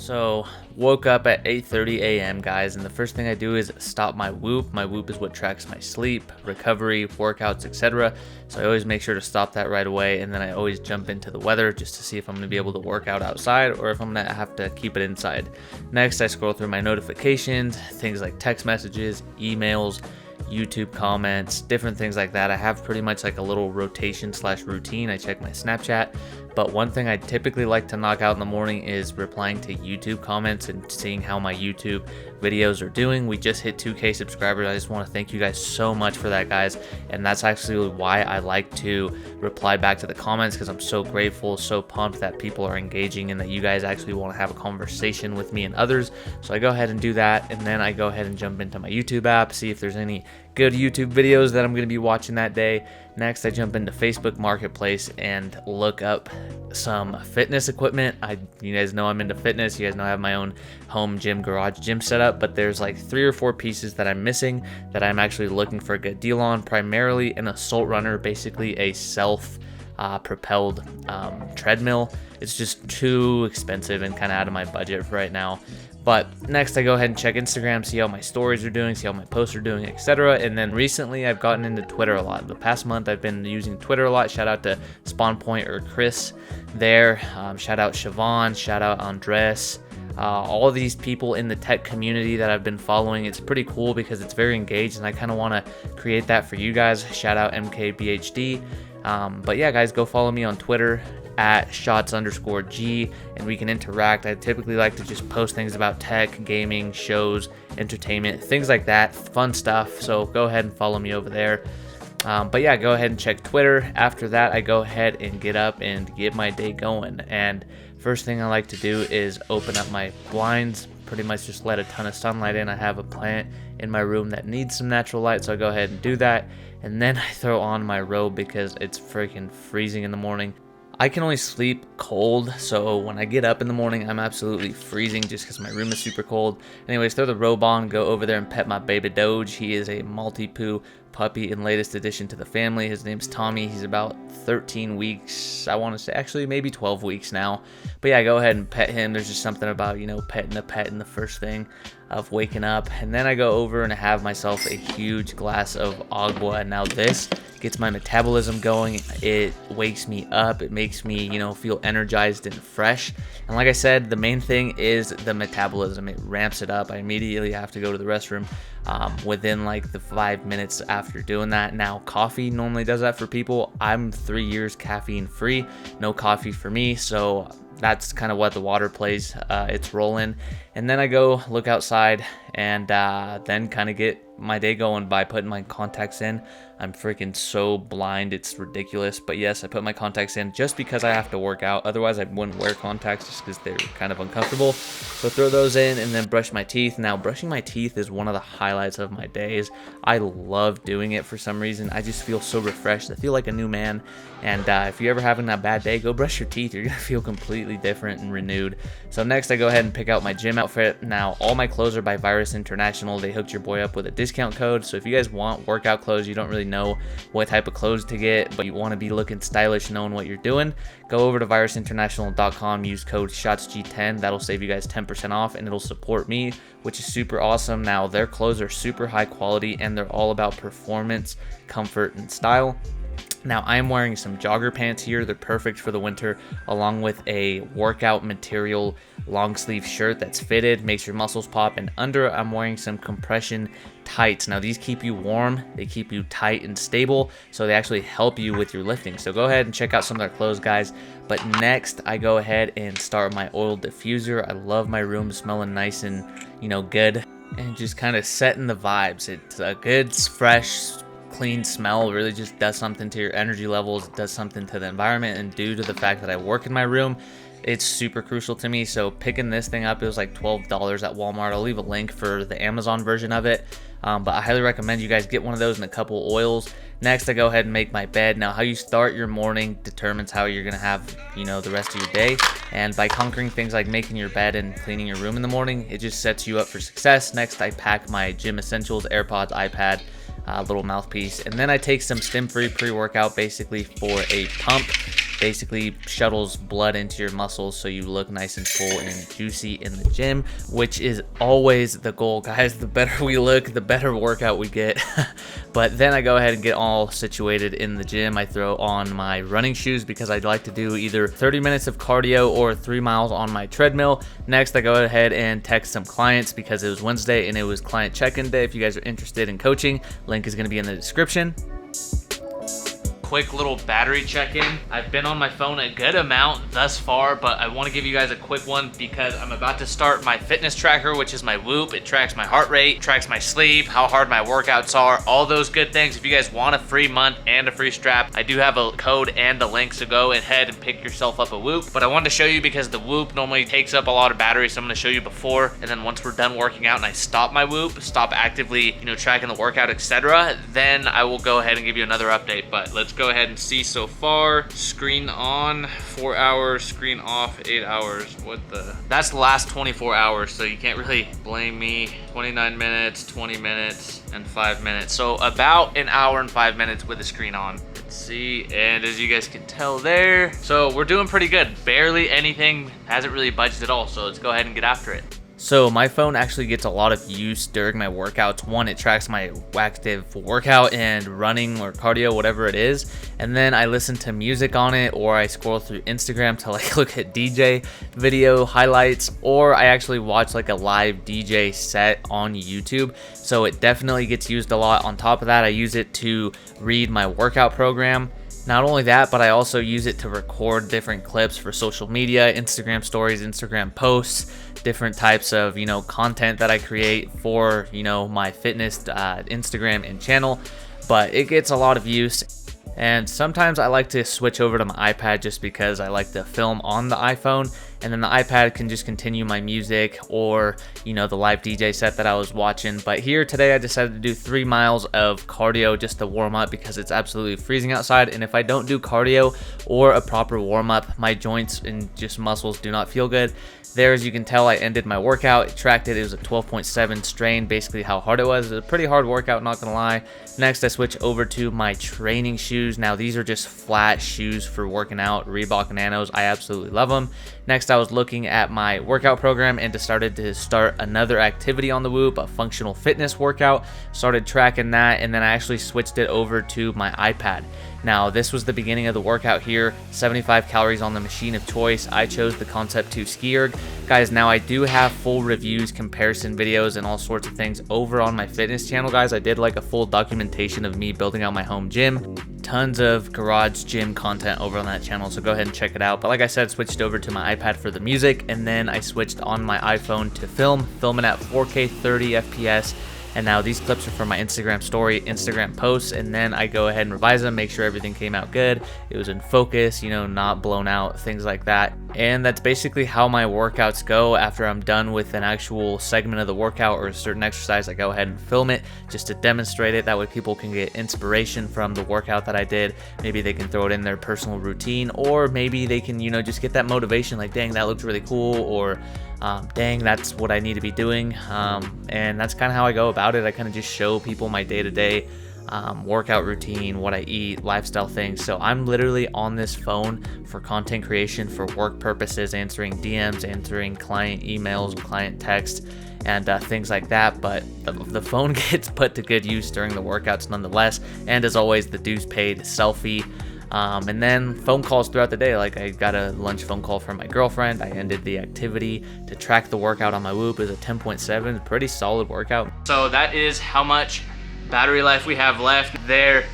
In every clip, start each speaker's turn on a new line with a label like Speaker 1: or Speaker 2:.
Speaker 1: So woke up at 8:30 a.m. guys, and the first thing I do is stop my Whoop. My Whoop is what tracks my sleep, recovery, workouts, etc. So I always make sure to stop that right away, and then I always jump into the weather just to see if I'm going to be able to work out outside or if I'm going to have to keep it inside. Next, I scroll through my notifications, things like text messages, emails, YouTube comments, different things like that. I have pretty much like a little rotation / routine. I check my Snapchat, but one thing I typically like to knock out in the morning is replying to YouTube comments and seeing how my YouTube videos are doing. We just hit 2K subscribers. I just want to thank you guys so much for that, guys. And that's actually why I like to reply back to the comments, because I'm so grateful, so pumped that people are engaging and that you guys actually want to have a conversation with me and others. So I go ahead and do that, and then I go ahead and jump into my YouTube app, see if there's any good YouTube videos that I'm going to be watching that day. Next, I jump into Facebook Marketplace and look up some fitness equipment. You guys know I'm into fitness. You guys know I have my own home gym, garage gym setup, but there's like 3 or 4 pieces that I'm missing that I'm actually looking for a good deal on. Primarily an assault runner, basically a self-propelled treadmill. It's just too expensive and kind of out of my budget for right now. But next, I go ahead and check Instagram, see how my stories are doing, see how my posts are doing, etc. And then recently, I've gotten into Twitter a lot. The past month, I've been using Twitter a lot. Shout out to Spawn Point or Chris there. Shout out Siobhan. Shout out Andres. All of these people in the tech community that I've been following. It's pretty cool because it's very engaged, and I kind of want to create that for you guys. Shout out MKBHD. But yeah, guys, go follow me on Twitter at shots_G, and we can interact. I typically like to just post things about tech, gaming, shows, entertainment, things like that, fun stuff. So go ahead and follow me over there. But yeah, go ahead and check Twitter. After that, I go ahead and get up and get my day going. And first thing I like to do is open up my blinds, pretty much just let a ton of sunlight in. I have a plant in my room that needs some natural light, so I go ahead and do that. And then I throw on my robe because it's freaking freezing in the morning. I can only sleep cold, so when I get up in the morning, I'm absolutely freezing just because my room is super cold. Anyways, throw the robe on, go over there and pet my baby Doge. He is a Maltipoo puppy and latest addition to the family. His name's Tommy. He's about 13 weeks, I want to say, actually maybe 12 weeks now. But yeah, go ahead and pet him. There's just something about, petting a pet in the first thing of waking up. And then I go over and have myself a huge glass of agua. And now this gets my metabolism going. It wakes me up. It makes me, feel energized and fresh. And like I said, the main thing is the metabolism. It ramps it up. I immediately have to go to the restroom within like the 5 minutes after doing that. Now, coffee normally does that for people. I'm 3 years caffeine free, no coffee for me. So that's kind of what the water plays its role in. And then I go look outside and then kind of get my day going by putting my contacts in. I'm freaking so blind, it's ridiculous. But yes, I put my contacts in just because I have to work out. Otherwise, I wouldn't wear contacts just because they're kind of uncomfortable. So throw those in and then brush my teeth. Now, brushing my teeth is one of the highlights of my days. I love doing it for some reason. I just feel so refreshed. I feel like a new man. And if you're ever having a bad day, go brush your teeth. You're going to feel completely different and renewed. So next, I go ahead and pick out my gym outfit. Now, all my clothes are by Virus International. They hooked your boy up with a discount code. So if you guys want workout clothes, you don't really know what type of clothes to get, but you want to be looking stylish, knowing what you're doing, go over to virusinternational.com, use code SHOTSG10. That'll save you guys 10% off, and it'll support me, which is super awesome. Now, their clothes are super high quality, and they're all about performance, comfort, and style. Now, I'm wearing some jogger pants here. They're perfect for the winter, along with a workout material long sleeve shirt that's fitted, makes your muscles pop. And under, I'm wearing some compression tights. Now, these keep you warm, they keep you tight and stable, so they actually help you with your lifting. So go ahead and check out some of their clothes, guys. But next, I go ahead and start my oil diffuser. I love my room smelling nice and, good, and just kind of setting the vibes. It's a good, fresh, clean smell. Really just does something to your energy levels, does something to the environment. And due to the fact that I work in my room, it's super crucial to me. So picking this thing up, it was like $12 at Walmart. I'll leave a link for the Amazon version of it, but I highly recommend you guys get one of those and a couple oils. Next, I go ahead and make my bed. Now, how you start your morning determines how you're gonna have the rest of your day. And by conquering things like making your bed and cleaning your room in the morning, it just sets you up for success. Next, I pack my gym essentials, AirPods, iPad, little mouthpiece, and then I take some stim-free pre-workout basically for a pump. basically shuttles blood into your muscles so you look nice and full and juicy in the gym, which is always the goal, guys. The better we look, the better workout we get. But then I go ahead and get all situated in the gym. I throw on my running shoes because I'd like to do either 30 minutes of cardio or 3 miles on my treadmill. Next, I go ahead and text some clients because it was Wednesday and it was client check-in day. If you guys are interested in coaching, link is going to be in the description. Quick little battery check-in. I've been on my phone a good amount thus far, but I want to give you guys a quick one because I'm about to start my fitness tracker, which is my Whoop. It tracks my heart rate, tracks my sleep, how hard my workouts are, all those good things. If you guys want a free month and a free strap, I do have a code and a link, so go ahead and pick yourself up a Whoop. But I wanted to show you because the Whoop normally takes up a lot of battery, so I'm going to show you before, and then once we're done working out and I stop my Whoop, stop actively, tracking the workout, etc., then I will go ahead and give you another update. But let's go ahead and see so far. Screen on 4 hours, screen off 8 hours. That's the last 24 hours, so you can't really blame me. 29 minutes, 20 minutes, and 5 minutes. So about an hour and 5 minutes with the screen on. Let's see, and as you guys can tell there, so we're doing pretty good. Barely anything, hasn't really budged at all, so let's go ahead and get after it. So my phone actually gets a lot of use during my workouts. One, it tracks my active workout and running or cardio, whatever it is. And then I listen to music on it, or I scroll through Instagram to look at DJ video highlights, or I actually watch a live DJ set on YouTube. So it definitely gets used a lot. On top of that, I use it to read my workout program. Not only that, but I also use it to record different clips for social media, Instagram stories, Instagram posts, different types of, content that I create for, my fitness Instagram and channel. But it gets a lot of use. And sometimes I like to switch over to my iPad just because I like to film on the iPhone, and then the iPad can just continue my music or, the live DJ set that I was watching. But here today I decided to do 3 miles of cardio just to warm up because it's absolutely freezing outside. And if I don't do cardio or a proper warm up, my joints and just muscles do not feel good. There, as you can tell, I ended my workout. It tracked it. It was a 12.7 strain, basically how hard it was. It was a pretty hard workout, not gonna lie. Next, I switch over to my training shoes. Now, these are just flat shoes for working out, Reebok Nanos. I absolutely love them. Next, I was looking at my workout program and decided to start another activity on the Whoop, a functional fitness workout. Started tracking that, and then I actually switched it over to my iPad. Now, this was the beginning of the workout here, 75 calories on the machine of choice. I chose the Concept 2 ski erg. Guys, now I do have full reviews, comparison videos, and all sorts of things over on my fitness channel, guys. I did a full documentation of me building out my home gym. Tons of garage gym content over on that channel, so go ahead and check it out. But like I said, switched over to my iPad for the music, and then I switched on my iPhone to filming at 4K 30 FPS. And now these clips are for my Instagram story, Instagram posts, and then I go ahead and revise them, make sure everything came out good. It was in focus, not blown out, things like that. And that's basically how my workouts go. After I'm done with an actual segment of the workout or a certain exercise, I go ahead and film it just to demonstrate it. That way people can get inspiration from the workout that I did. Maybe they can throw it in their personal routine, or maybe they can, just get that motivation, dang, that looks really cool, or dang, that's what I need to be doing. And that's kind of how I go about it. I kind of just show people my day-to-day workout routine, what I eat, lifestyle things. So I'm literally on this phone for content creation, for work purposes, answering DMs, answering client emails, client texts, and things like that. But the phone gets put to good use during the workouts nonetheless. And as always, the dues paid selfie. And then phone calls throughout the day. I got a lunch phone call from my girlfriend. I ended the activity to track the workout on my Whoop. It was a 10.7, pretty solid workout. So that is how much battery life we have left. There,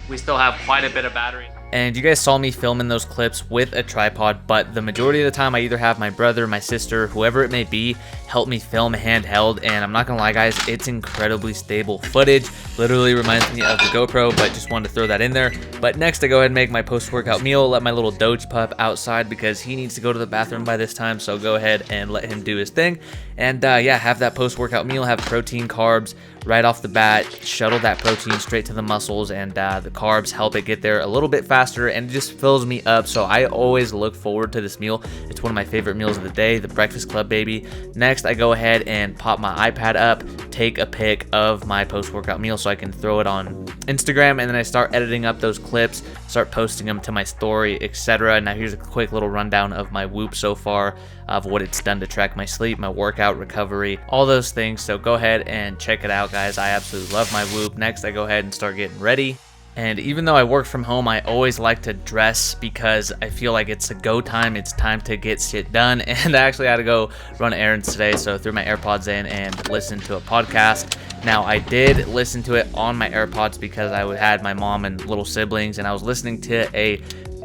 Speaker 1: we still have quite a bit of battery. And you guys saw me filming those clips with a tripod, but the majority of the time I either have my brother, my sister, whoever it may be, help me film handheld. And I'm not gonna lie, guys, it's incredibly stable footage. Literally reminds me of the GoPro, but just wanted to throw that in there. But next, I go ahead and make my post-workout meal, let my little Doge pup outside because he needs to go to the bathroom by this time, so go ahead and let him do his thing. And yeah, have that post-workout meal, have protein, carbs, right off the bat, shuttle that protein straight to the muscles, and the carbs help it get there a little bit faster, and it just fills me up. So I always look forward to this meal. It's one of my favorite meals of the day, the Breakfast Club, baby. Next, I go ahead and pop my iPad up, take a pic of my post-workout meal so I can throw it on Instagram, and then I start editing up those clips, start posting them to my story, etc. Now here's a quick little rundown of my Whoop so far, of what it's done to track my sleep, my workout, recovery, all those things. So go ahead and check it out, guys. I absolutely love my Whoop. Next, I go ahead and start getting ready. And even though I work from home, I always like to dress because I feel like it's a go time. It's time to get shit done. And I actually had to go run errands today, so I threw my AirPods in and listened to a podcast. Now, I did listen to it on my AirPods because I had my mom and little siblings, and I was listening to a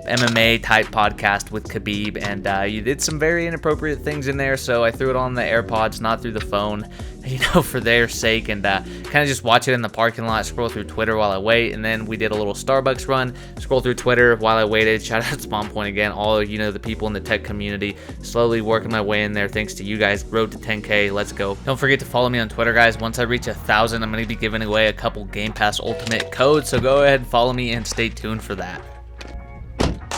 Speaker 1: MMA type podcast with Khabib, and you did some very inappropriate things in there, so I threw it on the AirPods, not through the phone, for their sake, and kind of just watch it in the parking lot, scroll through Twitter while I wait. And then we did a little Starbucks run, scroll through Twitter while I waited. Shout out to Spawn Point again, all the people in the tech community, slowly working my way in there thanks to you guys. Road to 10K, let's go. Don't forget to follow me on Twitter, guys. Once I reach 1,000, I'm going to be giving away a couple Game Pass Ultimate codes, so go ahead and follow me and stay tuned for that.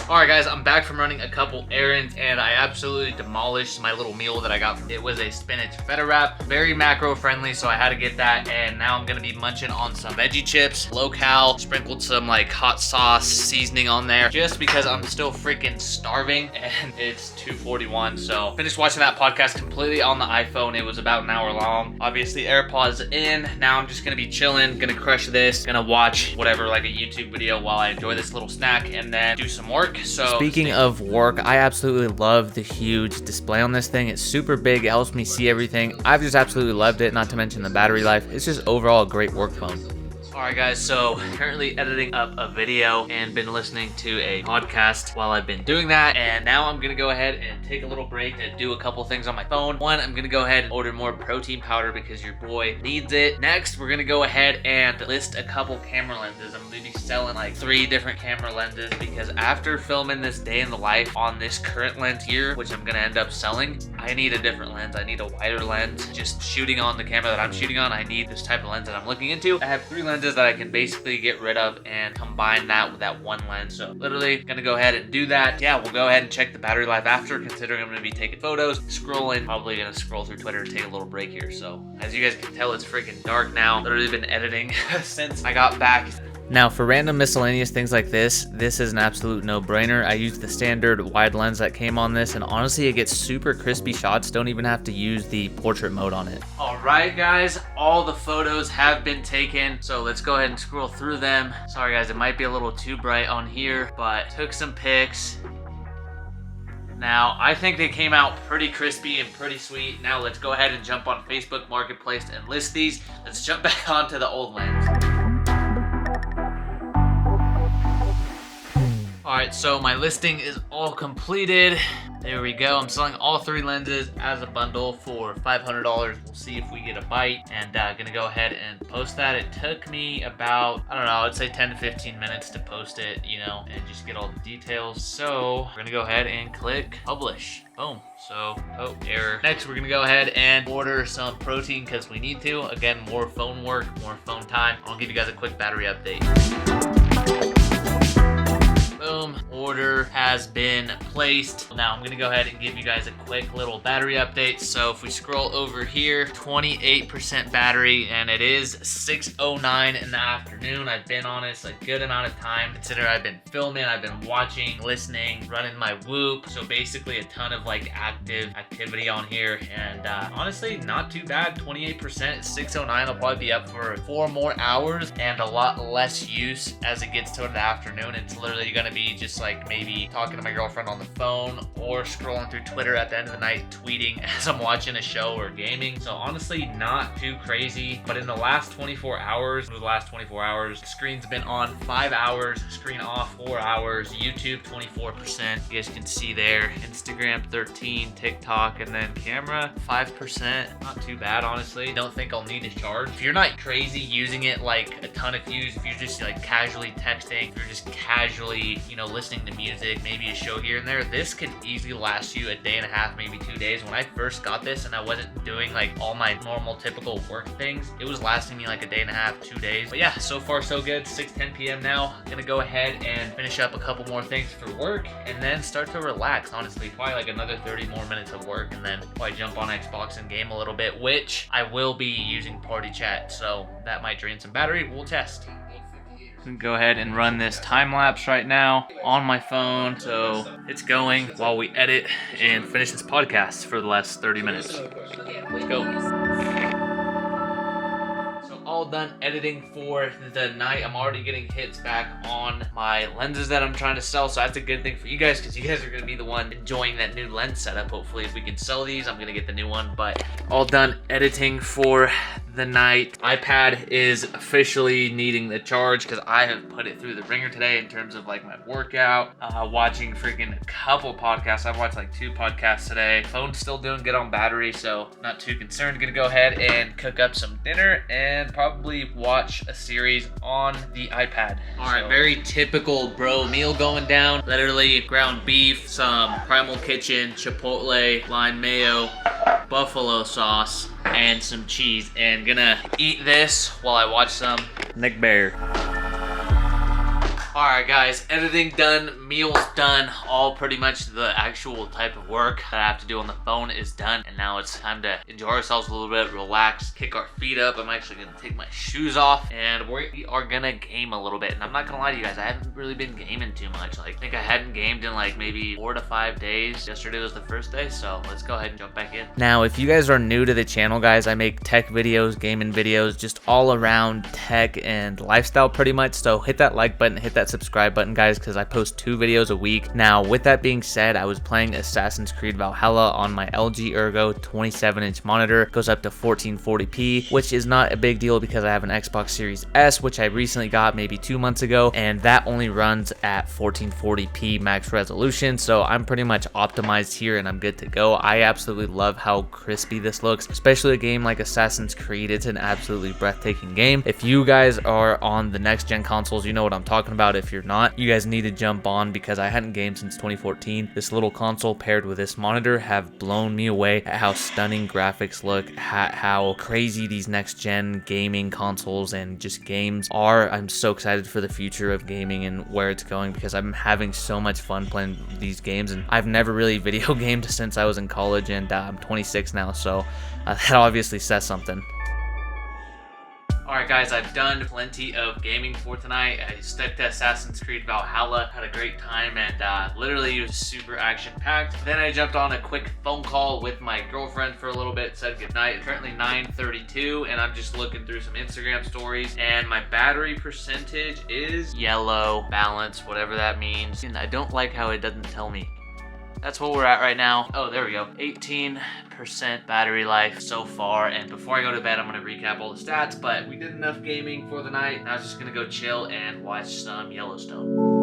Speaker 1: Alright guys, I'm back from running a couple errands, and I absolutely demolished my little meal that I got. It was a spinach feta wrap, very macro friendly, so I had to get that. And now I'm gonna be munching on some veggie chips, low-cal, sprinkled some like hot sauce seasoning on there, just because I'm still freaking starving, and it's 2:41. So finished watching that podcast completely on the iPhone. It was about an hour long. Obviously AirPods in. Now I'm just gonna be chilling, gonna crush this, gonna watch whatever, like a YouTube video while I enjoy this little snack, and then do some work. So speaking of work, I absolutely love the huge display on this thing. It's super big. It helps me see everything. I've just absolutely loved it, not to mention the battery life. It's just overall a great work phone. Alright guys, so currently editing up a video and been listening to a podcast while I've been doing that, and now I'm gonna go ahead and take a little break to do a couple things on my phone. One, I'm gonna go ahead and order more protein powder because your boy needs it. Next, we're gonna go ahead and list a couple camera lenses. I'm gonna be selling like 3 different camera lenses because after filming this day in the life on this current lens here, which I'm gonna end up selling, I need a different lens. I need a wider lens. Just shooting on the camera that I'm shooting on, I need this type of lens that I'm looking into. I have 3 lenses that I can basically get rid of and combine that with that one lens. So literally gonna go ahead and do that. Yeah, we'll go ahead and check the battery life after, considering I'm gonna be taking photos, scrolling, probably gonna scroll through Twitter, take a little break here. So as you guys can tell, it's freaking dark now. Literally been editing since I got back. Now for random miscellaneous things like this is an absolute no-brainer. I used the standard wide lens that came on this, and honestly it gets super crispy shots. Don't even have to use the portrait mode on it. Alright guys, all the photos have been taken, so let's go ahead and scroll through them. Sorry guys, it might be a little too bright on here, but took some pics. Now, I think they came out pretty crispy and pretty sweet. Now let's go ahead and jump on Facebook Marketplace and list these. Let's jump back onto the old lens. Alright, so my listing is all completed. There we go. I'm selling all 3 lenses as a bundle for $500. We'll see if we get a bite, and gonna go ahead and post that. It took me about, I don't know, I'd say 10 to 15 minutes to post it, and just get all the details. So we're gonna go ahead and click publish. Boom. So, oh, error. Next, we're gonna go ahead and order some protein because we need to. Again, more phone work, more phone time. I'll give you guys a quick battery update. Boom, order has been placed. Now I'm gonna go ahead and give you guys a quick little battery update. So if we scroll over here, 28% battery, and it is 6:09 in the afternoon. I've been on it a good amount of time. Consider I've been filming, I've been watching, listening, running my Whoop. So basically a ton of like active activity on here, and honestly, not too bad. 28%, 6:09. I'll probably be up for 4 more hours and a lot less use as it gets toward the afternoon. It's literally gonna be just like maybe talking to my girlfriend on the phone or scrolling through Twitter at the end of the night, tweeting as I'm watching a show or gaming. So honestly, not too crazy. But in the last 24 hours, the screen's been on 5 hours, screen off 4 hours, YouTube 24%. You guys can see there, Instagram 13, TikTok, and then camera 5%. Not too bad, honestly. Don't think I'll need to charge. If you're not crazy using it like a ton of views, if you're just like casually texting, if you're just casually maybe, you know, listening to music, maybe a show here and there, this could easily last you a day and a half, maybe 2 days. When I first got this and I wasn't doing like all my normal typical work things, it was lasting me like a day and a half, 2 days. But yeah, so far so good. 6:10 p.m. now. I'm gonna go ahead and finish up a couple more things for work and then start to relax, honestly. Probably like another 30 more minutes of work and then probably jump on Xbox and game a little bit, which I will be using party chat, so that might drain some battery. We'll test. Go ahead and run this time lapse right now on my phone, so it's going while we edit and finish this podcast for the last 30 minutes. Let's go. So all done editing for the night. I'm already getting hits back on my lenses that I'm trying to sell, so that's a good thing for you guys, because you guys are going to be the one enjoying that new lens setup. Hopefully if we can sell these, I'm going to get the new one. But all done editing for the night. iPad is officially needing the charge because I have put it through the ringer today in terms of like my workout, watching freaking a couple podcasts. I've watched like 2 podcasts today. Phone's still doing good on battery, so not too concerned. Gonna go ahead and cook up some dinner and probably watch a series on the iPad. All right, very typical bro meal going down. Literally ground beef, some Primal Kitchen, Chipotle, lime mayo, buffalo sauce, and some cheese, and gonna eat this while I watch some Nick Bear. Alright guys, editing done, meals done, all pretty much the actual type of work that I have to do on the phone is done, and now it's time to enjoy ourselves a little bit, relax, kick our feet up. I'm actually gonna take my shoes off and we are gonna game a little bit. And I'm not gonna lie to you guys, I haven't really been gaming too much. Like, I think I hadn't gamed in like maybe 4 to 5 days. Yesterday was the first day, so let's go ahead and jump back in. Now, if you guys are new to the channel, guys, I make tech videos, gaming videos, just all around tech and lifestyle pretty much. So hit that like button, hit that subscribe button, guys, because I post 2 videos a week. Now, with that being said, I was playing Assassin's Creed Valhalla on my LG Ergo 27-inch monitor. It goes up to 1440p, which is not a big deal because I have an Xbox Series S, which I recently got maybe 2 months ago, and that only runs at 1440p max resolution. So I'm pretty much optimized here and I'm good to go. I absolutely love how crispy this looks, especially a game like Assassin's Creed. It's an absolutely breathtaking game. If you guys are on the next gen consoles, you know what I'm talking about. If you're not, you guys need to jump on, because I hadn't gamed since 2014. This little console paired with this monitor have blown me away at how stunning graphics look, how crazy these next gen gaming consoles and just games are. I'm so excited for the future of gaming and where it's going, because I'm having so much fun playing these games, and I've never really video gamed since I was in college, and I'm 26 now, so that obviously says something. Alright guys, I've done plenty of gaming for tonight. I stuck to Assassin's Creed Valhalla, had a great time, and literally it was super action-packed. Then I jumped on a quick phone call with my girlfriend for a little bit, said goodnight. It's currently 9:32, and I'm just looking through some Instagram stories, and my battery percentage is yellow, balance, whatever that means. And I don't like how it doesn't tell me. That's what we're at right now. Oh, there we go. 18% battery life so far. And before I go to bed, I'm going to recap all the stats. But we did enough gaming for the night. Now I was just going to go chill and watch some Yellowstone.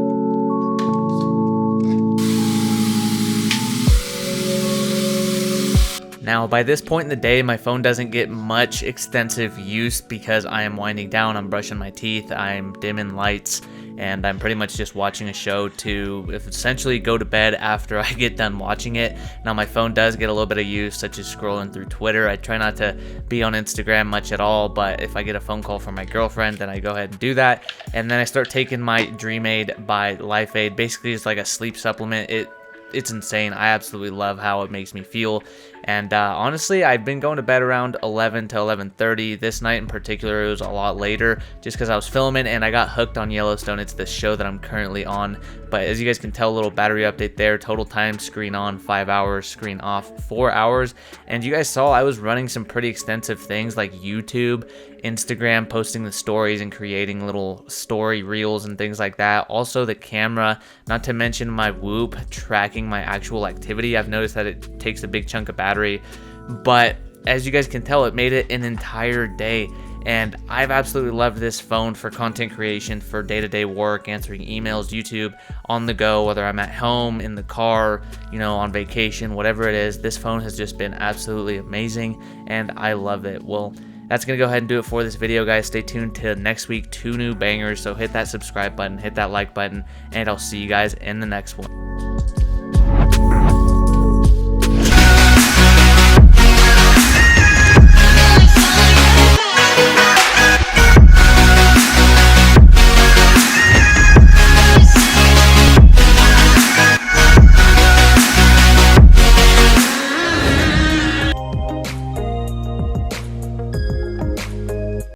Speaker 1: Now, by this point in the day, my phone doesn't get much extensive use because I am winding down, I'm brushing my teeth, I'm dimming lights, and I'm pretty much just watching a show to essentially go to bed after I get done watching it. Now, my phone does get a little bit of use, such as scrolling through Twitter. I try not to be on Instagram much at all, but if I get a phone call from my girlfriend, then I go ahead and do that. And then I start taking my Dream Aid by Life Aid. Basically, it's like a sleep supplement. It's insane. I absolutely love how it makes me feel. And honestly, I've been going to bed around 11 to 11:30. This night in particular, it was a lot later just because I was filming and I got hooked on Yellowstone. It's the show that I'm currently on. But as you guys can tell, a little battery update there. Total time screen on 5 hours, screen off 4 hours. And you guys saw I was running some pretty extensive things like YouTube, Instagram, posting the stories and creating little story reels and things like that. Also the camera, not to mention my Whoop tracking my actual activity. I've noticed that it takes a big chunk of battery, but as you guys can tell, it made it an entire day. And I've absolutely loved this phone for content creation, for day-to-day work, answering emails, YouTube, on the go, whether I'm at home, in the car, you know, on vacation, whatever it is. This phone has just been absolutely amazing, and I love it. Well, That's going to go ahead and do it for this video, guys. Stay tuned to next week, 2 new bangers. So hit that subscribe button, hit that like button, and I'll see you guys in the next one.